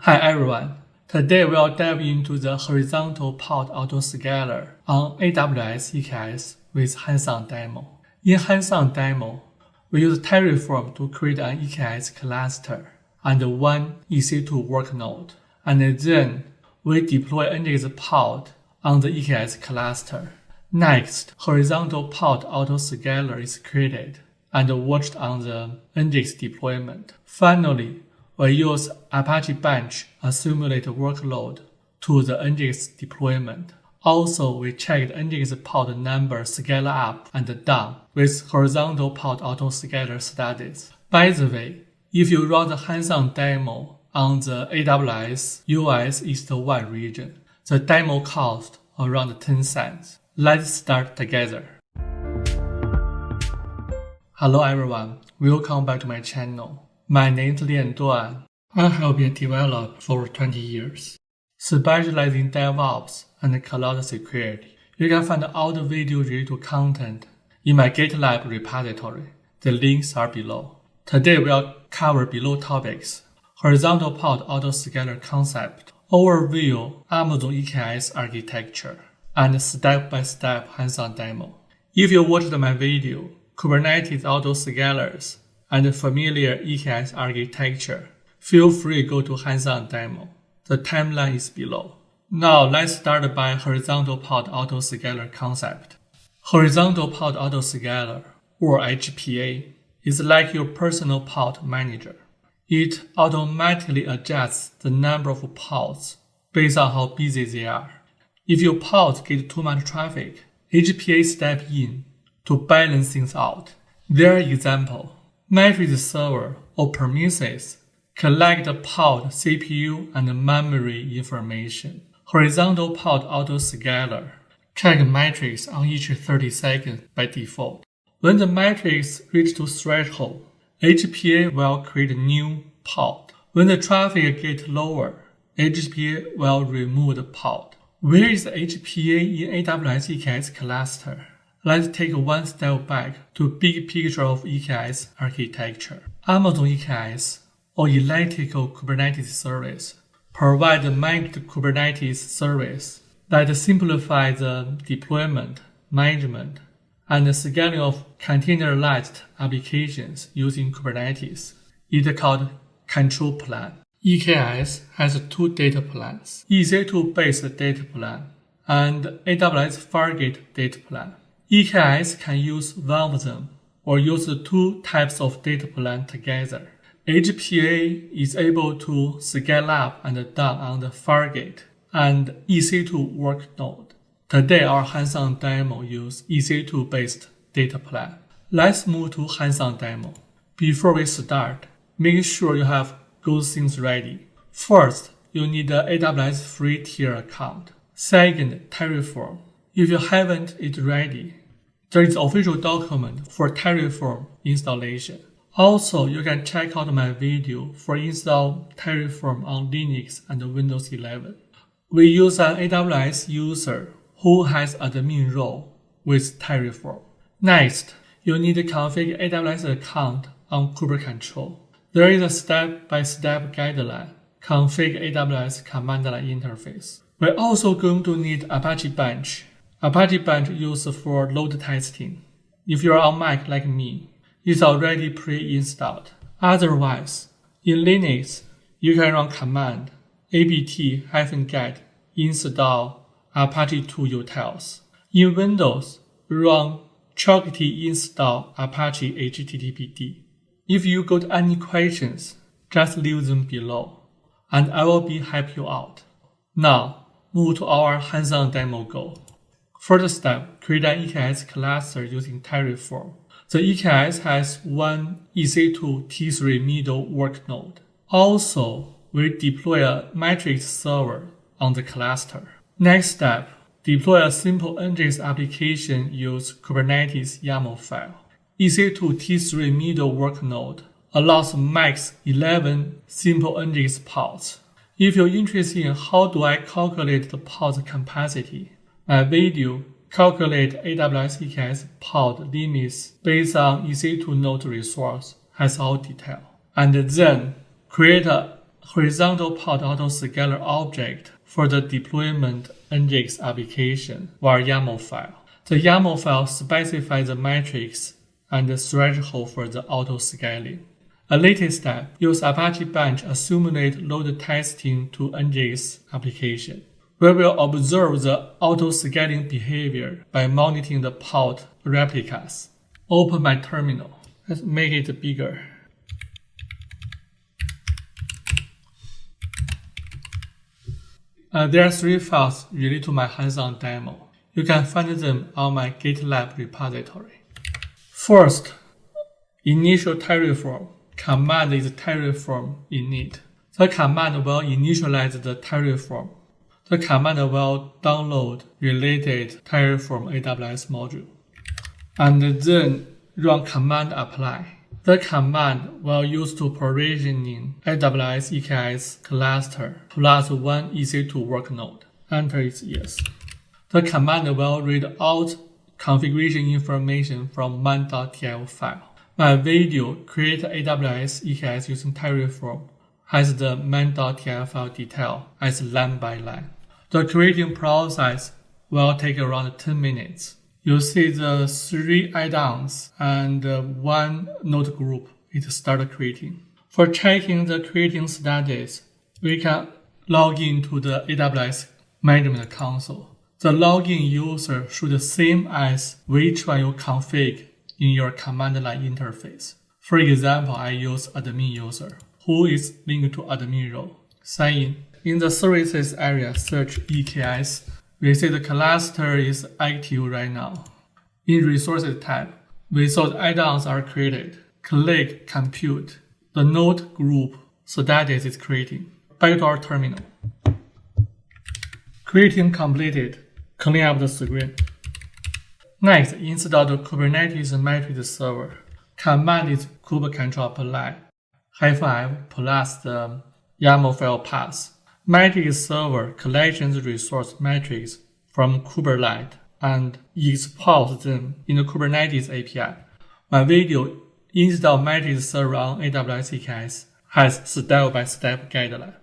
Hi everyone, today we'll dive into the Horizontal Pod Autoscaler on AWS EKS with hands-on demo. In hands-on demo, we use Terraform to create an EKS cluster and one EC2 work node, and then we deploy nginx-pod on the EKS cluster. Next, Horizontal Pod Autoscaler is created and watched on the nginx deployment. Finally, we use Apache Bench accumulate workload to the nginx deployment. Also, we checked nginx pod number scale up and down with Horizontal Pod Autoscaler studies. By the way, if you run the hands-on demo on the AWS US East 1 region, the demo cost around 10 cents. Let's start together. Hello everyone, welcome back to my channel. My name is Lian Duan. I have been a developer for 20 years, specializing in DevOps and cloud security. You can find all the video-related content in my GitLab repository. The links are below. Today we'll cover below topics: Horizontal Pod Autoscaler concept, overview Amazon EKS architecture, and step-by-step hands-on demo. If you watched my video, Kubernetes Autoscalers, and familiar EKS architecture, feel free to go to hands-on demo. The timeline is below. Now let's start by Horizontal Pod Autoscaler concept. Horizontal Pod Autoscaler, or HPA, is like your personal pod manager. It automatically adjusts the number of pods based on how busy they are. If your pods get too much traffic, HPA steps in to balance things out. Their example: matrix server or Prometheus collect pod CPU and memory information. Horizontal Pod Autoscaler check matrix on each 30 seconds by default. When the matrix reaches to threshold, HPA will create a new pod. When the traffic gets lower, HPA will remove the pod. Where is the HPA in AWS EKS cluster? Let's take one step back to big picture of EKS architecture. Amazon EKS, or Electrical Kubernetes Service, provide a managed Kubernetes service that simplifies the deployment, management, and the scaling of containerized applications using Kubernetes. It's called control plane. EKS has two data planes: EC2-based data plane and AWS Fargate data plane. EKS can use one of them or use the two types of data plane together. HPA is able to scale up and down on the Fargate and EC2 work node. Today, our hands-on demo uses EC2-based data plane. Let's move to hands-on demo. Before we start, make sure you have good things ready. First, you need an AWS free tier account. Second, Terraform. If you haven't it ready, there is an official document for Terraform installation. Also, you can check out my video for install Terraform on Linux and Windows 11. We use an AWS user who has admin role with Terraform. Next, you need to configure AWS account on kubectl. There is a step-by-step guideline, configure AWS command line interface. We're also going to need Apache Bench. Apache Bench used for load testing. If you're on Mac like me, it's already pre-installed. Otherwise, in Linux, you can run command apt-get install apache 2 utils. In Windows, run chocty install apache httpd. If you got any questions, just leave them below, and I will be help you out. Now, move to our hands-on demo goal. First step, create an EKS cluster using Terraform. The EKS has one EC2 T3 middle work node. Also, we deploy a matrix server on the cluster. Next step, deploy a simple nginx application use Kubernetes YAML file. EC2 T3 middle work node allows max 11 simple nginx pods. If you're interested in how do I calculate the pod's capacity, my video calculate AWS EKS pod limits based on EC2 node resource has all detail. And then create a Horizontal Pod Autoscaler object for the deployment nginx application via YAML file. The YAML file specifies the metrics and the threshold for the autoscaling. A later step, use Apache Bench assimilate load testing to nginx application. We will observe the autoscaling behavior by monitoring the pod replicas. Open my terminal. Let's make it bigger. There are 3 files related to my hands-on demo. You can find them on my GitLab repository. First, initial Terraform. Command is Terraform init. The command will initialize the Terraform. The command will download related Terraform AWS module. And then run command apply. The command will use to provisioning AWS EKS cluster plus 1 EC2 work node. Enter is yes. The command will read out configuration information from man.yaml file. My video create AWS EKS using Terraform has the man.yaml file detail as line by line. The creating process will take around 10 minutes. You see the 3 add-ons and 1 node group it started creating. For checking the creating status, we can log into the AWS management console. The login user should be the same as which one you config in your command line interface. For example, I use admin user, who is linked to admin role. Sign in. In the services area, search EKS. We see the cluster is active right now. In Resources tab, we saw the add-ons are created. Click Compute. The node group status is creating. Back to our terminal. Creating completed. Clean up the screen. Next, install the Kubernetes metrics server. Command is kubectl apply -f plus the YAML file path. Metrics server collections resource metrics from Kubernetes and exports them in the Kubernetes API. My video install metrics server on AWS EKS has step-by-step guideline.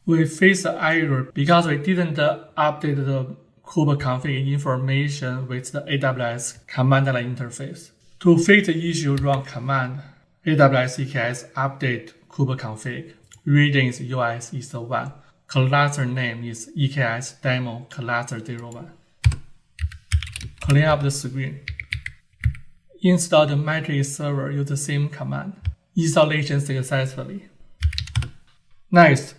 We face the error because we didn't update the kubeconfig information with the AWS command line interface. To fix the issue, run command AWS EKS update kubeconfig. Region is US is 1. Cluster name is EKS demo cluster 01. Clean up the screen. Install the metrics server, use the same command. Installation successfully. Next,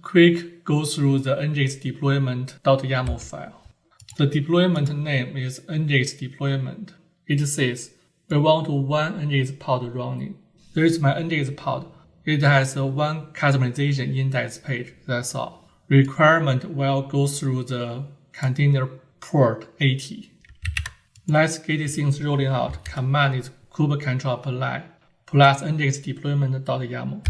quick go through the nginx-deployment.yaml file. The deployment name is nginx-deployment. It says we want one nginx pod running. There is my nginx pod. It has one customization index page, that's all. Requirement will go through the container port 80. Let's get things rolling out. Command is kubectl apply plus nginx-deployment.yaml.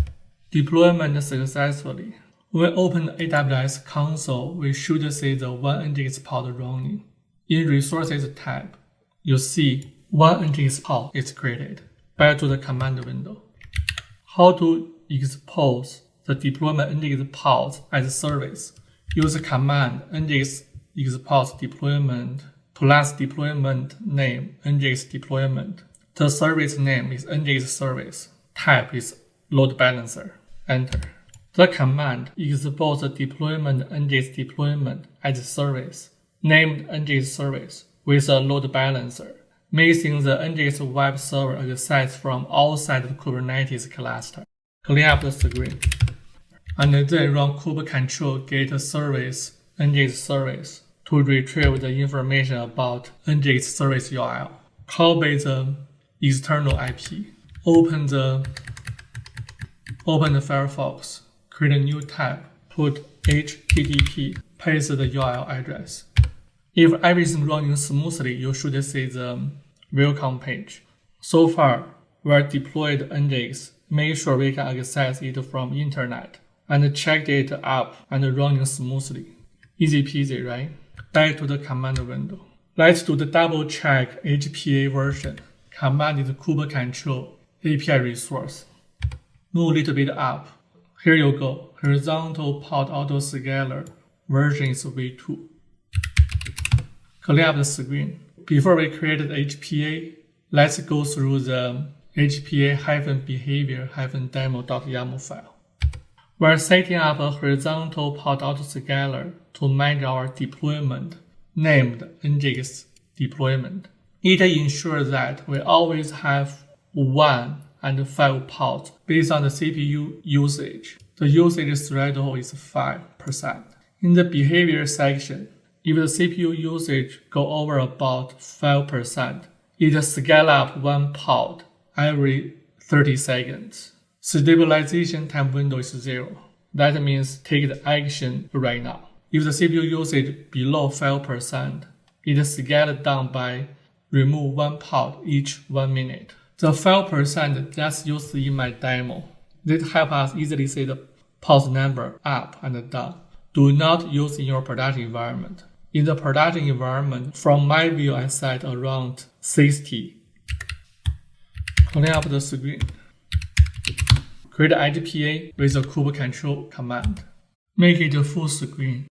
Deployment successfully. When we open the AWS console, we should see the one nginx pod running. In Resources tab, you see one nginx pod is created. Back to the command window. How to expose the deployment nginx pods as a service? Use the command nginx-expose deployment plus deployment name nginx-deployment. The service name is nginx-service. Type is LoadBalancer. Enter. The command exposes the deployment nginx-deployment as a service, named nginx-service, with a load balancer, making the nginx web server access from outside the Kubernetes cluster. Clean up the screen. And then run kubectl get service nginx-service to retrieve the information about nginx-service URL. Copy the external IP. Open the Firefox. Create a new tab. Put http. Paste the URL address. If everything running smoothly, you should see the welcome page. So far, we are deployed nginx. Make sure we can access it from internet and check it up and running smoothly. Easy peasy, right? Back to the command window. Let's do the double check HPA version. Command is kubectl API resource. Move a little bit up. Here you go. Horizontal Pod Autoscaler version is v2. Clean up the screen. Before we create the HPA, let's go through the hpa-behavior-demo.yaml file. We're setting up a horizontal pod autoscaler to manage our deployment named nginx-deployment. It ensures that we always have 1 and 5 pods based on the CPU usage. The usage threshold is 5%. In the behavior section, if the CPU usage go over about 5%, it scale up 1 pod every 30 seconds. Stabilization time window is 0. That means take the action right now. If the CPU usage below 5%, it scale down by remove 1 pod each 1 minute. The 5% that's used in my demo. That help us easily see the pods number up and down. Do not use in your production environment. In the production environment, from my view, I set around 60. Clean up the screen. Create HPA with the kubectl command. Make it full screen.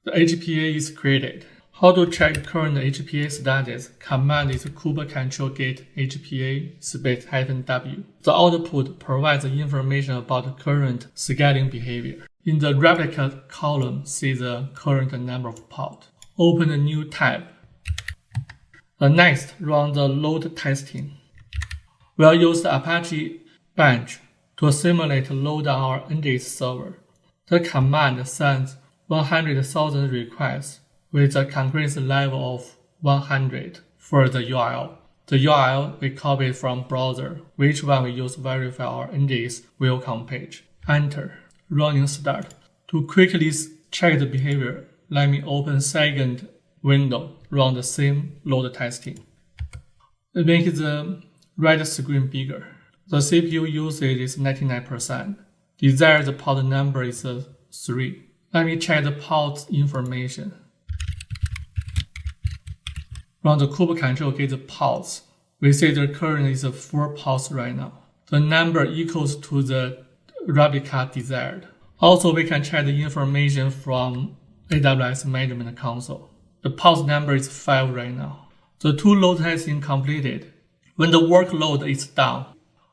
The HPA is created. How to check current HPA status? Command is kubectl get HPA -w. The output provides information about the current scaling behavior. In the replica column, see the current number of pods. Open a new tab. Next, run the load testing. We'll use the Apache bench to simulate load on our nginx server. The command sends 100,000 requests with a concurrency level of 100 for the URL. The URL we copy from browser, which one we use to verify our nginx welcome page. Enter. Running start. To quickly check the behavior, let me open second window, run the same load testing. Make the red screen bigger. The CPU usage is 99%. Desired pod number is 3. Let me check the pod's information. Run the kubectl get the pods. We see the current is 4 pods right now. The number equals to the replica desired. Also, we can check the information from AWS management console. The pods number is 5 right now. The 2 load testing completed. When the workload is done,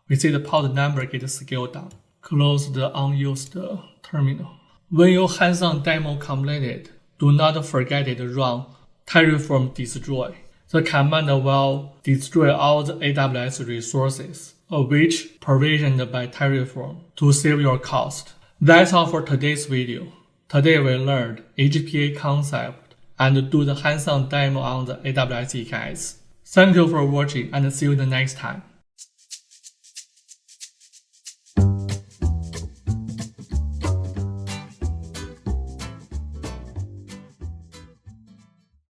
we see the pod number get scaled down. Close the unused terminal. When your hands-on demo completed, do not forget to run Terraform destroy. The command will destroy all the AWS resources, which provisioned by Terraform, to save your cost. That's all for today's video. Today we learned HPA concept and do the hands-on demo on the AWS EKS. Thank you for watching and see you the next time.